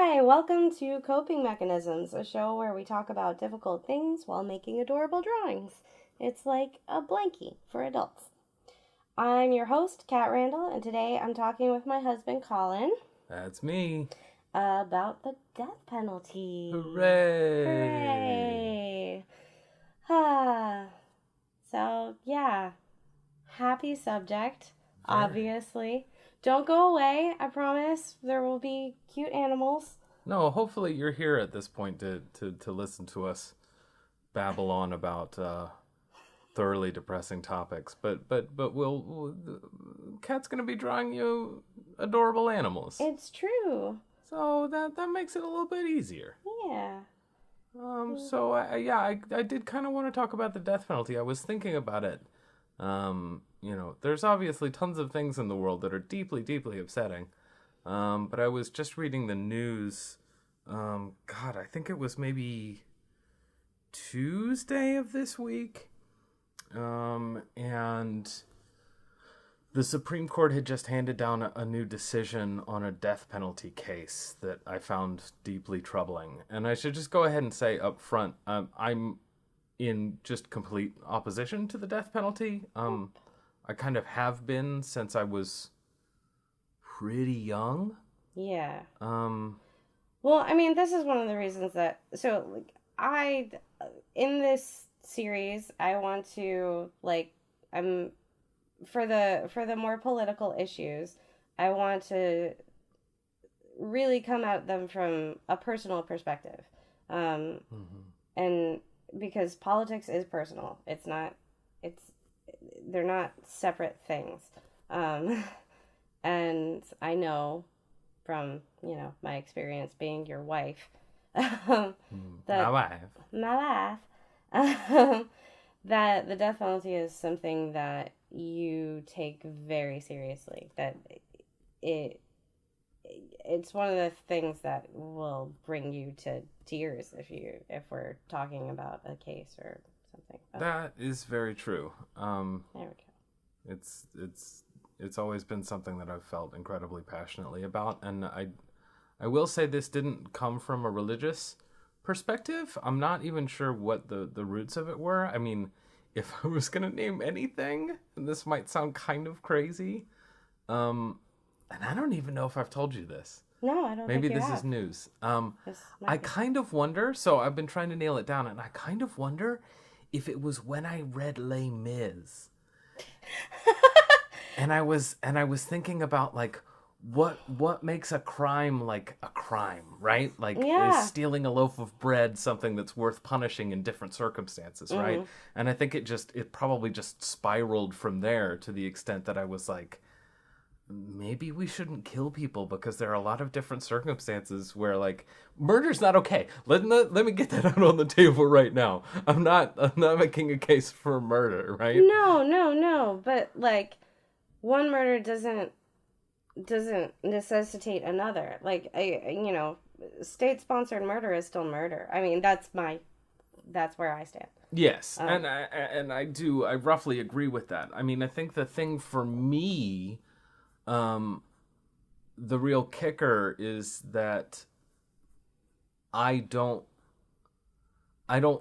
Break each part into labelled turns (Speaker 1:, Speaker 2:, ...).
Speaker 1: Hi, welcome to Coping Mechanisms, a show where we talk about difficult things while making adorable drawings. It's like a blankie for adults. I'm your host, Kat Randle, and today I'm talking with my husband, Colin,
Speaker 2: That's me.
Speaker 1: about the death penalty.
Speaker 2: Hooray!
Speaker 1: Hooray! Ah, so, yeah, happy subject, obviously. Don't go away, I promise. There will be cute animals.
Speaker 2: No, hopefully you're here at this point to listen to us babble on about thoroughly depressing topics. But Kat's gonna be drawing you adorable animals.
Speaker 1: It's true.
Speaker 2: So that makes it a little bit easier.
Speaker 1: Yeah.
Speaker 2: So I did kind of want to talk about the death penalty. I was thinking about it. There's obviously tons of things in the world that are deeply, deeply upsetting. But I was just reading the news. I think it was maybe Tuesday of this week. And the Supreme Court had just handed down a new decision on a death penalty case that I found deeply troubling. And I should just go ahead and say up front, I'm in just complete opposition to the death penalty. I kind of have been since I was pretty young.
Speaker 1: Yeah.
Speaker 2: Well,
Speaker 1: I mean, this is one of the reasons that in this series I want to I'm for the more political issues, I want to really come at them from a personal perspective. And because politics is personal. They're not separate things. And I know from, my experience being your wife, that my wife, that the death penalty is something that you take very seriously. That it's one of the things that will bring you to tears if we're talking about a case or something.
Speaker 2: That is very true.
Speaker 1: There we go.
Speaker 2: It's always been something that I've felt incredibly passionately about, and I will say this didn't come from a religious perspective. I'm not even sure what the roots of it were. I mean, if I was gonna name anything, and this might sound kind of crazy, and I don't even know if I've told you this.
Speaker 1: No, I don't
Speaker 2: Maybe
Speaker 1: think you
Speaker 2: this
Speaker 1: have.
Speaker 2: is news. I kind of wonder, so I've been trying to nail it down, and I kind of wonder if it was when I read Les Mis. and I was thinking about what makes a crime like a crime, right? Is stealing a loaf of bread something that's worth punishing in different circumstances, right? And I think it probably just spiraled from there to the extent that I was like, maybe we shouldn't kill people because there are a lot of different circumstances where murder's not okay. Let me get that out on the table right now. I'm not making a case for murder, right?
Speaker 1: No. But one murder doesn't necessitate another. State-sponsored murder is still murder. I mean, that's where I stand.
Speaker 2: Yes, and I roughly agree with that. I mean, I think the thing for me, the real kicker is that I don't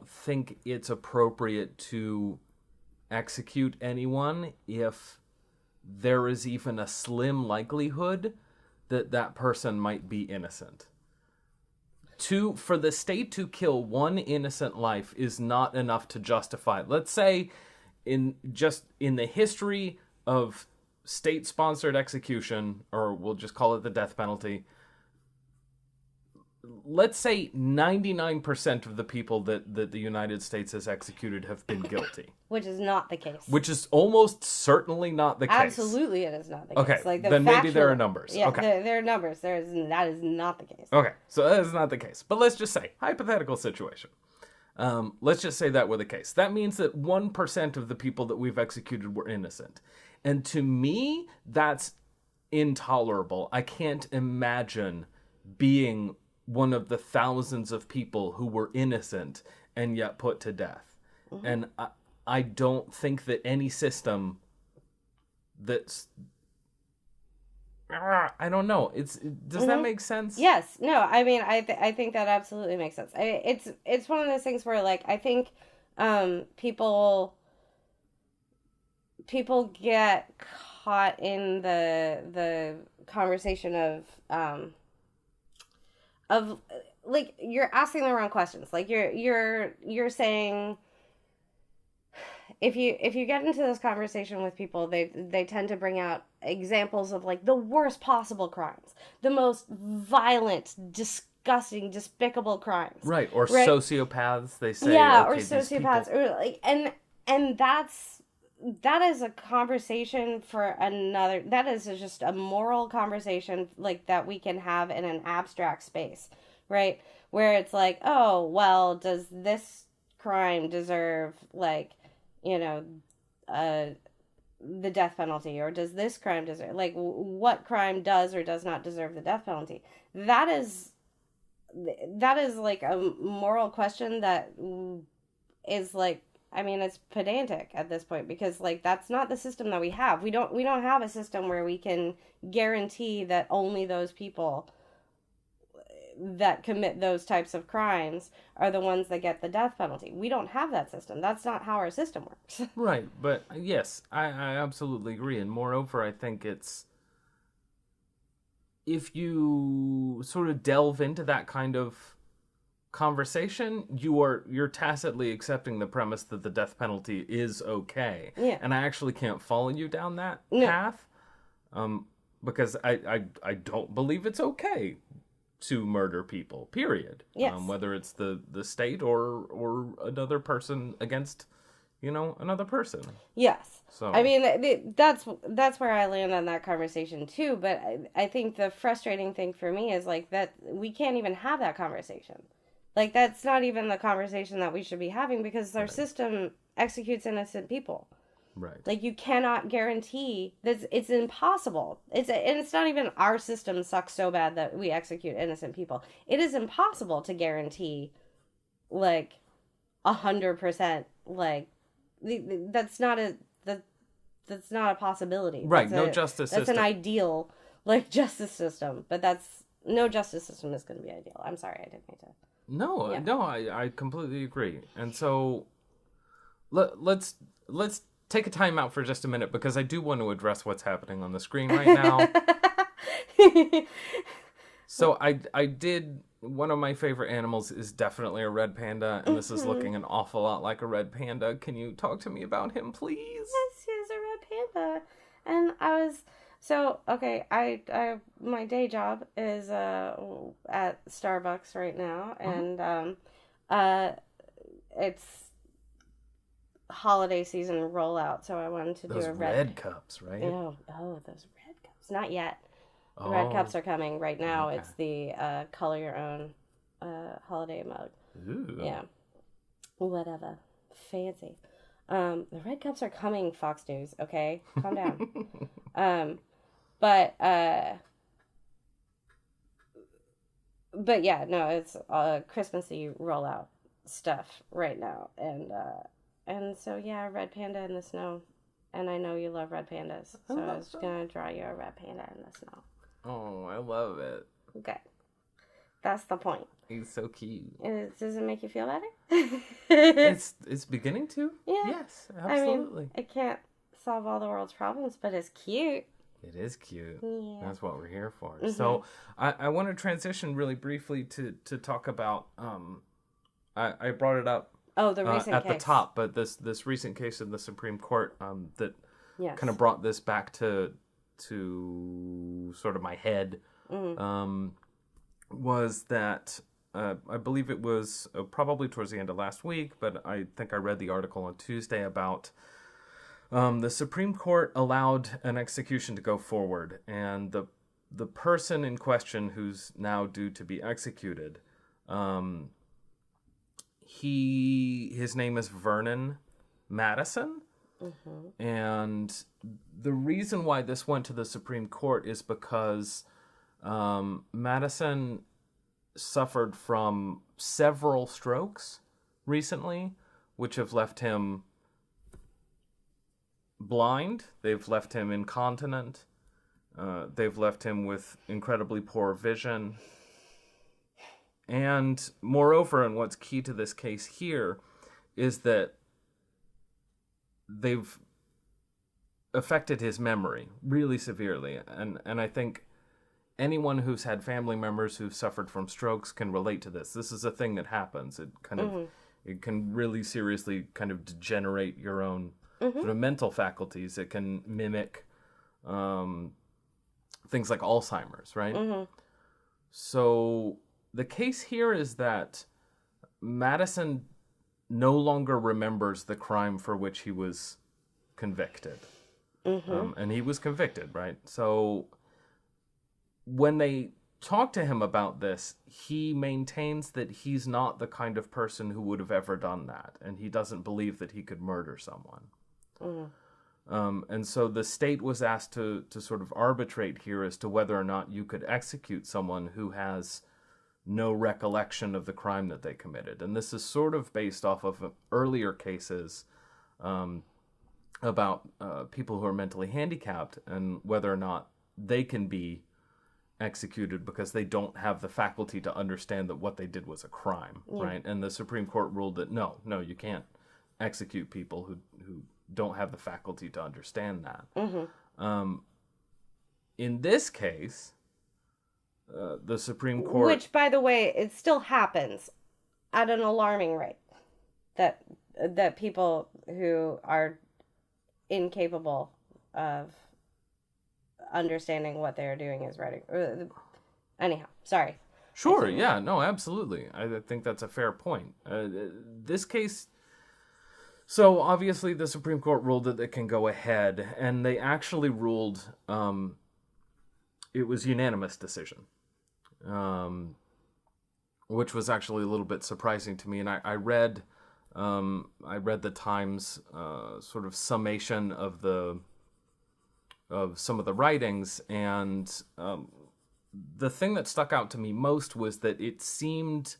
Speaker 2: think it's appropriate to execute anyone if there is even a slim likelihood that person might be innocent. For the state to kill one innocent life is not enough to justify. Let's say in the history of state-sponsored execution, or we'll just call it the death penalty, let's say 99% of the people that the United States has executed have been guilty.
Speaker 1: Which is not the case.
Speaker 2: Which is almost certainly not the case.
Speaker 1: Absolutely it is not the case.
Speaker 2: Okay, then maybe there are numbers.
Speaker 1: Yeah,
Speaker 2: okay.
Speaker 1: there are numbers. That is not the case.
Speaker 2: Okay, so that is not the case. But let's just say, hypothetical situation. Let's just say that were the case. That means that 1% of the people that we've executed were innocent. And to me, that's intolerable. I can't imagine being one of the thousands of people who were innocent and yet put to death. Mm-hmm. And I don't think that any system that's I don't know. Does that make sense?
Speaker 1: Yes. No, I mean, I think that absolutely makes sense. It's one of those things where, like, I think people get caught in the conversation of like, you're asking the wrong questions. Like, you're saying, if you get into this conversation with people, they tend to bring out examples of, like, the worst possible crimes, the most violent, disgusting, despicable crimes,
Speaker 2: right? Or sociopaths, they say.
Speaker 1: Yeah, or sociopaths, people... or like, and that is a conversation for another. That is just a moral conversation, like, that we can have in an abstract space, right? Where it's like, oh, well, does this crime deserve, like, you know, the death penalty, or does this crime deserve, like, what crime does or does not deserve the death penalty? That is like a moral question that is, like, I mean, it's pedantic at this point, because, like, that's not the system that we have. We don't have a system where we can guarantee that only those people that commit those types of crimes are the ones that get the death penalty. We don't have that system. That's not how our system works.
Speaker 2: Right, but yes, I absolutely agree. And moreover, I think it's, if you sort of delve into that kind of conversation, you're tacitly accepting the premise that the death penalty is okay.
Speaker 1: Yeah.
Speaker 2: And I actually can't follow you down that path, because I don't believe it's okay to murder people, period.
Speaker 1: Yes.
Speaker 2: Whether it's the state or another person against, another person.
Speaker 1: Yes.
Speaker 2: So
Speaker 1: I mean, that's where I land on that conversation too. But I think the frustrating thing for me is, like, that we can't even have that conversation. Like, that's not even the conversation that we should be having, because our system executes innocent people.
Speaker 2: Right.
Speaker 1: Like, you cannot guarantee that. It's impossible. And it's not even our system sucks so bad that we execute innocent people. It is impossible to guarantee, like, 100%. Like, that's not a possibility.
Speaker 2: Right. No justice system.
Speaker 1: That's an ideal, like, justice system. But no justice system is going to be ideal. I'm sorry, I didn't mean to.
Speaker 2: No, I completely agree. And so let's take a time out for just a minute, because I do want to address what's happening on the screen right now. So I did, one of my favorite animals is definitely a red panda, and this is looking an awful lot like a red panda. Can you talk to me about him, please?
Speaker 1: Yes, he's a red panda. And I my day job is at Starbucks right now, and it's holiday season rollout, so I wanted to
Speaker 2: those
Speaker 1: do a
Speaker 2: red cups, right?
Speaker 1: Oh, those red cups. Not yet. The red cups are coming right now. Okay. It's the color your own holiday mug.
Speaker 2: Ooh.
Speaker 1: Yeah. Whatever. Fancy. The red cups are coming, Fox News, okay? Calm down. But yeah, no, it's Christmassy rollout stuff right now, and so yeah, red panda in the snow, and I know you love red pandas, so I was gonna draw you a red panda in the snow.
Speaker 2: Oh, I love it.
Speaker 1: Okay, that's the point.
Speaker 2: He's so cute.
Speaker 1: Does it make you feel better?
Speaker 2: It's beginning to.
Speaker 1: Yeah.
Speaker 2: Yes, absolutely.
Speaker 1: I mean, it can't solve all the world's problems, but it's cute.
Speaker 2: It is cute.
Speaker 1: Yeah.
Speaker 2: That's what we're here for. Mm-hmm. So I want to transition really briefly to talk about, I brought it up
Speaker 1: the recent
Speaker 2: at
Speaker 1: case.
Speaker 2: the top, but this recent case in the Supreme Court that kind of brought this back to sort of my head, was that I believe it was probably towards the end of last week, but I think I read the article on Tuesday about the Supreme Court allowed an execution to go forward, and the person in question who's now due to be executed, his name is Vernon Madison. Mm-hmm. And the reason why this went to the Supreme Court is because Madison suffered from several strokes recently, which have left him blind. They've left him incontinent. They've left him with incredibly poor vision. And moreover, and what's key to this case here, is that they've affected his memory really severely. And I think anyone who's had family members who've suffered from strokes can relate to this. This is a thing that happens. It kind of, it can really seriously kind of degenerate your own sort of mental faculties. It can mimic things like Alzheimer's, right? So the case here is that Madison no longer remembers the crime for which he was convicted. And he was convicted, right? So when they talk to him about this, he maintains that he's not the kind of person who would have ever done that. And he doesn't believe that he could murder someone. And so the state was asked to sort of arbitrate here as to whether or not you could execute someone who has no recollection of the crime that they committed. And this is sort of based off of earlier cases about people who are mentally handicapped and whether or not they can be executed because they don't have the faculty to understand that what they did was a crime, right? And the Supreme Court ruled that no, you can't execute people who don't have the faculty to understand that. In this case, the Supreme Court...
Speaker 1: Which, by the way, it still happens at an alarming rate. That people who are incapable of understanding what they're doing is right. Anyhow, sorry.
Speaker 2: Sure, yeah, no, absolutely. I think that's a fair point. This case... So, obviously, the Supreme Court ruled that it can go ahead, and they actually ruled it was unanimous decision, which was actually a little bit surprising to me. And I read the Times sort of summation of some of the writings, and the thing that stuck out to me most was that it seemed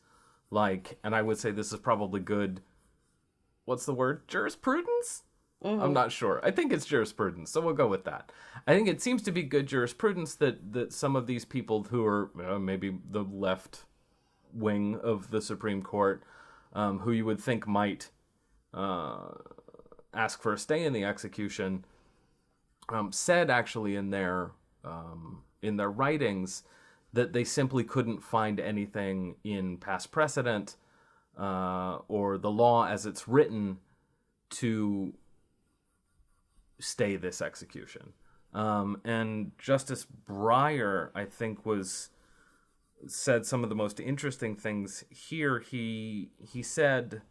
Speaker 2: like, and I would say this is probably good, what's the word? Jurisprudence? I'm not sure. I think it's jurisprudence, so we'll go with that. I think it seems to be good jurisprudence that some of these people who are maybe the left wing of the Supreme Court, who you would think might ask for a stay in the execution, said actually in their writings that they simply couldn't find anything in past precedent or the law as it's written to stay this execution. And Justice Breyer, I think, said some of the most interesting things here. He said,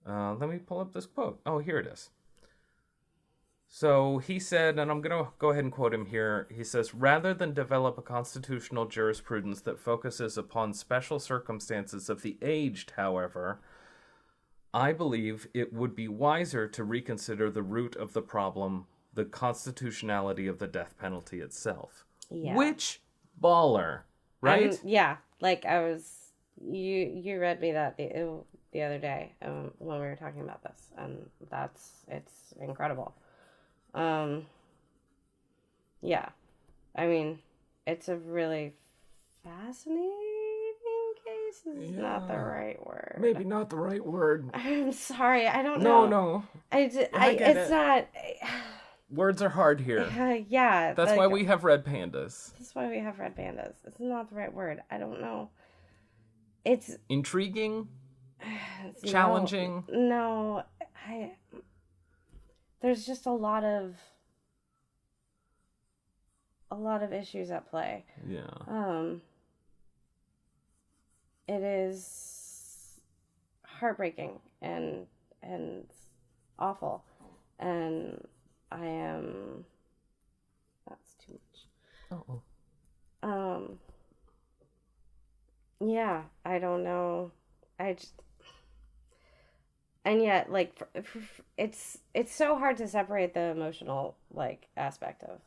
Speaker 2: let me pull up this quote. Oh, here it is. So he said, and I'm going to go ahead and quote him here. He says, rather than develop a constitutional jurisprudence that focuses upon special circumstances of the aged, however, I believe it would be wiser to reconsider the root of the problem, the constitutionality of the death penalty itself. Yeah. Which baller, right?
Speaker 1: Yeah. Like you read me that the other day when we were talking about this, and it's incredible. Yeah, I mean, it's a really fascinating case. Is not the right word.
Speaker 2: Maybe not the right word.
Speaker 1: I'm sorry, I don't know.
Speaker 2: No.
Speaker 1: It's not.
Speaker 2: Words are hard here.
Speaker 1: Yeah.
Speaker 2: That's why we have red pandas.
Speaker 1: That's why we have red pandas. It's not the right word. I don't know. It's
Speaker 2: intriguing. Challenging.
Speaker 1: No, there's just a lot of issues at play.
Speaker 2: Yeah.
Speaker 1: It is heartbreaking and awful, and that's too much. Yeah, I don't know. And yet, like, it's so hard to separate the emotional, like, aspect of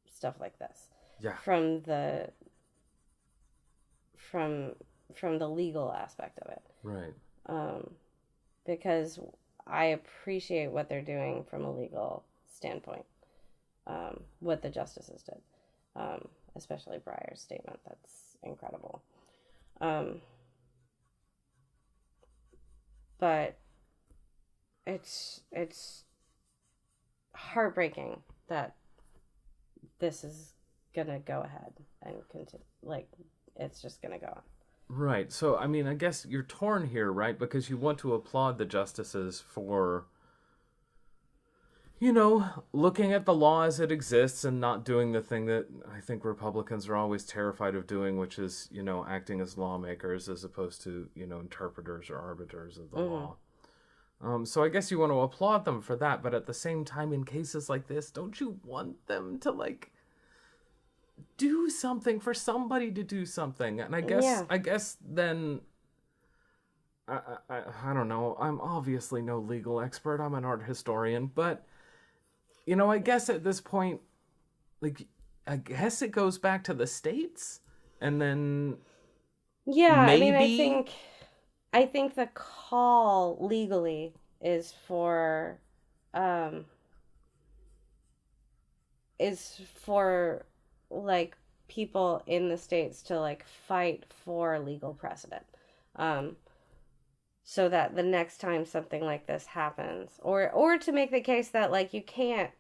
Speaker 1: stuff like this.
Speaker 2: Yeah.
Speaker 1: From the legal aspect of it.
Speaker 2: Right.
Speaker 1: Because I appreciate what they're doing from a legal standpoint. what the justices did, especially Breyer's statement. That's incredible. But it's heartbreaking that this is gonna go ahead and continue. Like, it's just gonna go on.
Speaker 2: Right. So, I mean, I guess you're torn here, right? Because you want to applaud the justices for, looking at the law as it exists and not doing the thing that I think Republicans are always terrified of doing, which is, acting as lawmakers as opposed to, interpreters or arbiters of the law. So I guess you want to applaud them for that, but at the same time, in cases like this, don't you want them to, do something, for somebody to do something? And I guess then, I don't know, I'm obviously no legal expert, I'm an art historian, but, I guess at this point, I guess it goes back to the states, and then maybe...
Speaker 1: I think the call legally is for people in the states to fight for legal precedent, so that the next time something like this happens, or to make the case that you can't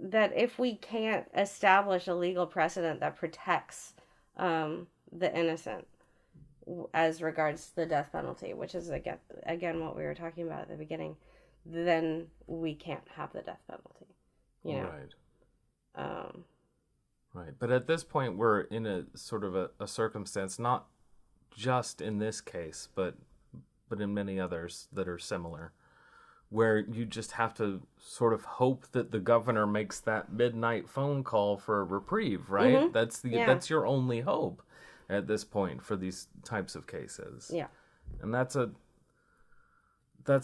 Speaker 1: that if we can't establish a legal precedent that protects the innocent as regards the death penalty, which is again what we were talking about at the beginning, then we can't have the death penalty.
Speaker 2: Right. Right. But at this point, we're in a sort of a circumstance, not just in this case, but in many others that are similar, where you just have to sort of hope that the governor makes that midnight phone call for a reprieve, right? Mm-hmm. That's your only hope at this point for these types of cases.
Speaker 1: Yeah.
Speaker 2: And that's a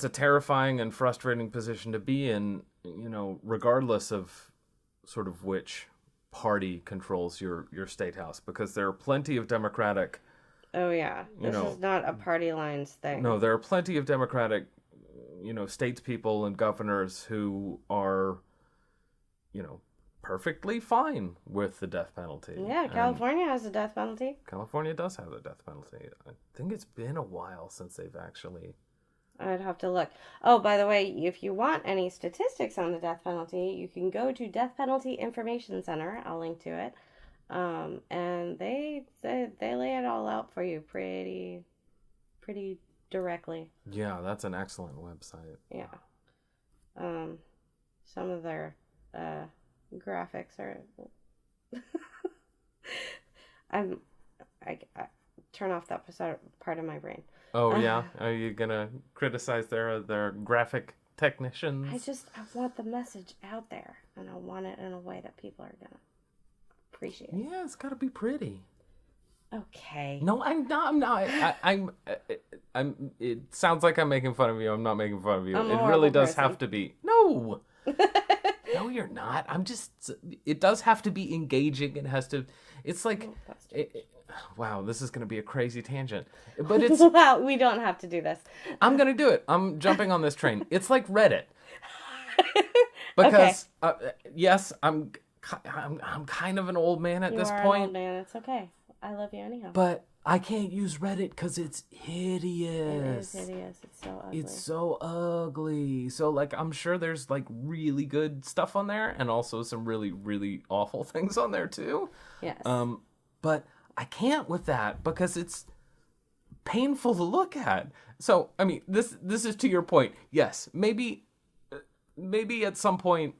Speaker 2: terrifying and frustrating position to be in, regardless of sort of which party controls your state house, because there are plenty of Democratic...
Speaker 1: Oh, yeah. This is not a party lines thing.
Speaker 2: No, there are plenty of Democratic statespeople and governors who are, perfectly fine with the death penalty.
Speaker 1: Yeah, California has a death penalty.
Speaker 2: California does have the death penalty. I think it's been a while since they've actually...
Speaker 1: I'd have to look. Oh, by the way, if you want any statistics on the death penalty, you can go to Death Penalty Information Center. I'll link to it. And they lay it all out for you pretty directly.
Speaker 2: Yeah, that's an excellent website.
Speaker 1: Yeah. Some of their graphics are... I turn off that part of my brain.
Speaker 2: Oh, yeah? Are you going to criticize their graphic technicians?
Speaker 1: I want the message out there, and I want it in a way that people are going to appreciate it.
Speaker 2: Yeah, it's got to be pretty.
Speaker 1: Okay.
Speaker 2: No, I'm not. I'm. It sounds like I'm making fun of you. I'm not making fun of you. It really does have to be. No. No, you're not. I'm just. It does have to be engaging. It has to. It's like. Wow, this is going to be a crazy tangent. But it's...
Speaker 1: Wow, we don't have to do this.
Speaker 2: I'm going to do it. I'm jumping on this train. It's like Reddit. Because, yes, I'm kind of an old man at this point. You are an old
Speaker 1: man. It's okay. I love you anyhow.
Speaker 2: But I can't use Reddit because it's hideous.
Speaker 1: It is hideous. It's so ugly.
Speaker 2: It's so ugly. So, I'm sure there's, really good stuff on there and also some really, really awful things on there, too.
Speaker 1: Yes.
Speaker 2: But... I can't with that because it's painful to look at. So, I mean, this is to your point. Yes, maybe at some point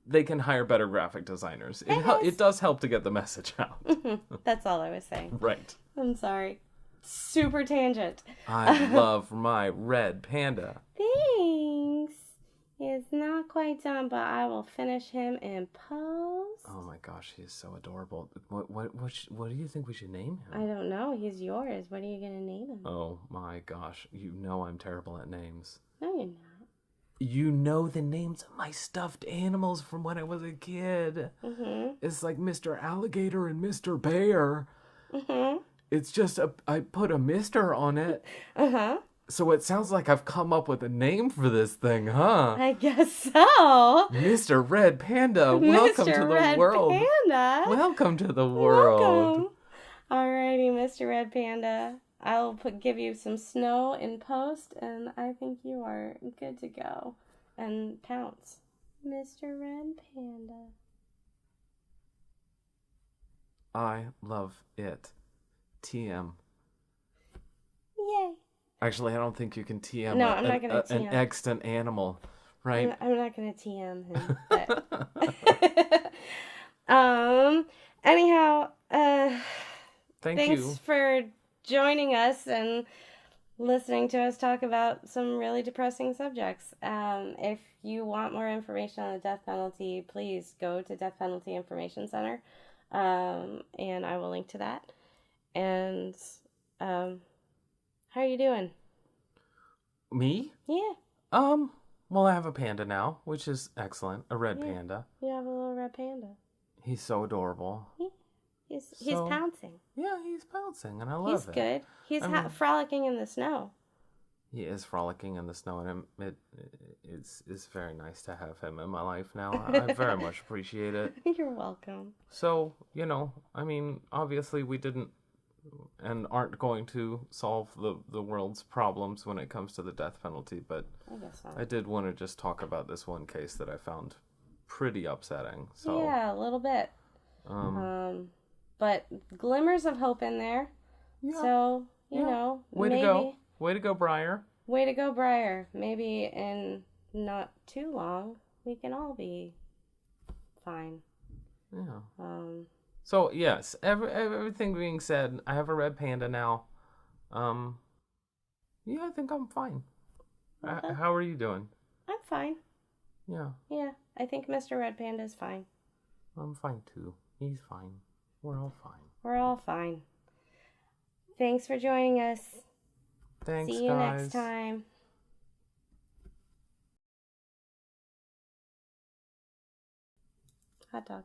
Speaker 2: they can hire better graphic designers. It does help to get the message out.
Speaker 1: That's all I was saying.
Speaker 2: Right.
Speaker 1: I'm sorry. Super tangent.
Speaker 2: I love my red panda.
Speaker 1: Thanks. It's not quite done, but I will finish him in post.
Speaker 2: Oh my gosh, he's so adorable. What do you think we should name him?
Speaker 1: I don't know. He's yours. What are you gonna name him?
Speaker 2: Oh my gosh, I'm terrible at names.
Speaker 1: No, you're not.
Speaker 2: You know the names of my stuffed animals from when I was a kid.
Speaker 1: Mm-hmm.
Speaker 2: It's like Mr. Alligator and Mr. Bear.
Speaker 1: Mm-hmm.
Speaker 2: It's just I put a Mr. on it.
Speaker 1: Uh-huh.
Speaker 2: So it sounds like I've come up with a name for this thing, huh?
Speaker 1: I guess so.
Speaker 2: Mr. Red Panda, welcome to the world.
Speaker 1: Mr. Red Panda.
Speaker 2: Welcome to the world.
Speaker 1: Welcome. Alrighty, Mr. Red Panda. I'll give you some snow in post, and I think you are good to go. And pounce. Mr. Red Panda.
Speaker 2: I love it. TM.
Speaker 1: Yay.
Speaker 2: Actually, I don't think you can TM
Speaker 1: no, I'm not gonna TM.
Speaker 2: An extant animal, right?
Speaker 1: I'm not going to TM him. But anyhow, thanks
Speaker 2: you.
Speaker 1: for joining us and listening to us talk about some really depressing subjects. If you want more information on the death penalty, please go to Death Penalty Information Center, and I will link to that. And how are you doing?
Speaker 2: Me?
Speaker 1: Yeah.
Speaker 2: Well, I have a panda now, which is excellent. A red panda.
Speaker 1: You have a little red panda.
Speaker 2: He's so adorable.
Speaker 1: He's pouncing.
Speaker 2: Yeah, he's pouncing, and I love it.
Speaker 1: He's good. He's frolicking in the snow.
Speaker 2: He is frolicking in the snow, and it's very nice to have him in my life now. I very much appreciate it.
Speaker 1: You're welcome.
Speaker 2: So, obviously we didn't and aren't going to solve the world's problems when it comes to the death penalty, but
Speaker 1: I guess not.
Speaker 2: I did want to just talk about this one case that I found pretty upsetting. So
Speaker 1: yeah, a little bit. But glimmers of hope in there. Yeah. So, you know,
Speaker 2: Way to go, Briar.
Speaker 1: Way to go, Briar. Maybe in not too long, we can all be fine.
Speaker 2: Yeah. So, yes, everything being said, I have a red panda now. Yeah, I think I'm fine. Okay. How are you doing?
Speaker 1: I'm fine.
Speaker 2: Yeah.
Speaker 1: Yeah, I think Mr. Red Panda's fine.
Speaker 2: I'm fine, too. He's fine. We're all fine.
Speaker 1: We're all fine. Thanks for joining us.
Speaker 2: Thanks, guys.
Speaker 1: See you next time. Hot dog.